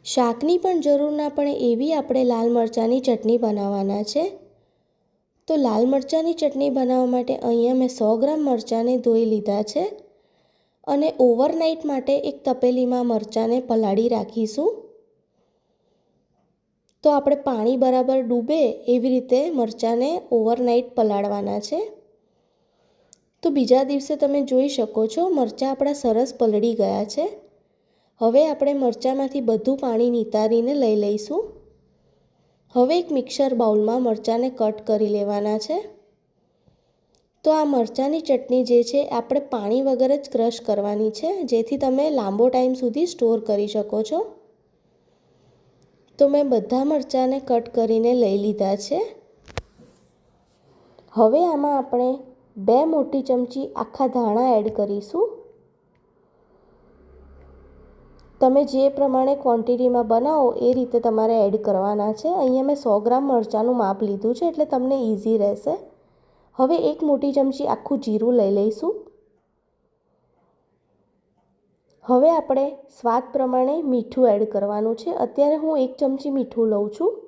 શાકની પણ જરૂર ના પડે એવી આપણે લાલ મરચાંની ચટણી બનાવવાના છે। તો લાલ મરચાંની ચટણી બનાવવા માટે અહીંયા મેં 100 ગ્રામ મરચાંને ધોઈ લીધા છે અને ઓવરનાઇટ માટે એક તપેલીમાં મરચાંને પલાળી રાખીશું। તો આપણે પાણી બરાબર ડૂબે એવી રીતે મરચાંને ઓવરનાઇટ પલાળવાના છે। તો બીજા દિવસે તમે જોઈ શકો છો મરચાં આપણા સરસ પલળી ગયા છે। હવે આપણે મરચાંમાંથી બધું પાણી નિતારીને લઈ લઈશું। હવે એક મિક્સર બાઉલમાં મરચાંને કટ કરી લેવાના છે। તો આ મરચાંની ચટણી જે છે આપણે પાણી વગર જ ક્રશ કરવાની છે, જેથી તમે લાંબો ટાઈમ સુધી સ્ટોર કરી શકો છો। તો મેં બધા મરચાંને કટ કરીને લઈ લીધા છે। હવે આમાં આપણે 2 મોટી ચમચી આખા ધાણા એડ કરીશું। તમે જે પ્રમાણે ક્વોન્ટિટીમાં બનાવો એ રીતે તમારે એડ કરવાના છે। અહીંયા મેં 100 ગ્રામ મરચાંનું માપ લીધું છે એટલે તમને ઇઝી રહેશે। હવે 1 મોટી ચમચી આખું જીરું લઈ લઈશું। હવે આપણે સ્વાદ પ્રમાણે મીઠું એડ કરવાનું છે। અત્યારે હું 1 ચમચી મીઠું લઉં છું।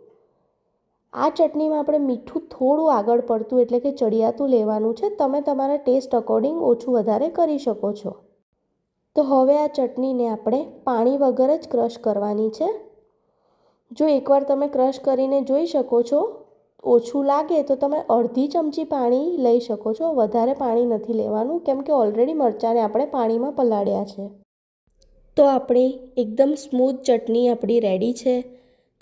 આ ચટણીમાં આપણે મીઠું થોડું આગળ પડતું એટલે કે ચડિયાતું લેવાનું છે। તમે તમારા ટેસ્ટ અકોર્ડિંગ ઓછું વધારે કરી શકો છો। તો હવે આ ચટણીને આપણે પાણી વગર જ ક્રશ કરવાની છે। જો એકવાર તમે ક્રશ કરીને જોઈ શકો છો ઓછું લાગે તો તમે અડધી ચમચી પાણી લઈ શકો છો, વધારે પાણી નથી લેવાનું કેમ કે ઓલરેડી મરચાંને આપણે પાણીમાં પલાળ્યા છે। તો આપણી એકદમ સ્મૂથ ચટણી આપણી રેડી છે।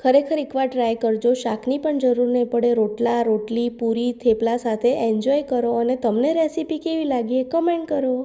ખરેખર એકવાર ટ્રાય કરજો। શાકની પણ જરૂર નહીં પડે। રોટલા, રોટલી, પૂરી, થેપલા સાથે એન્જોય કરો અને તમને રેસીપી કેવી લાગી એ કમેન્ટ કરો।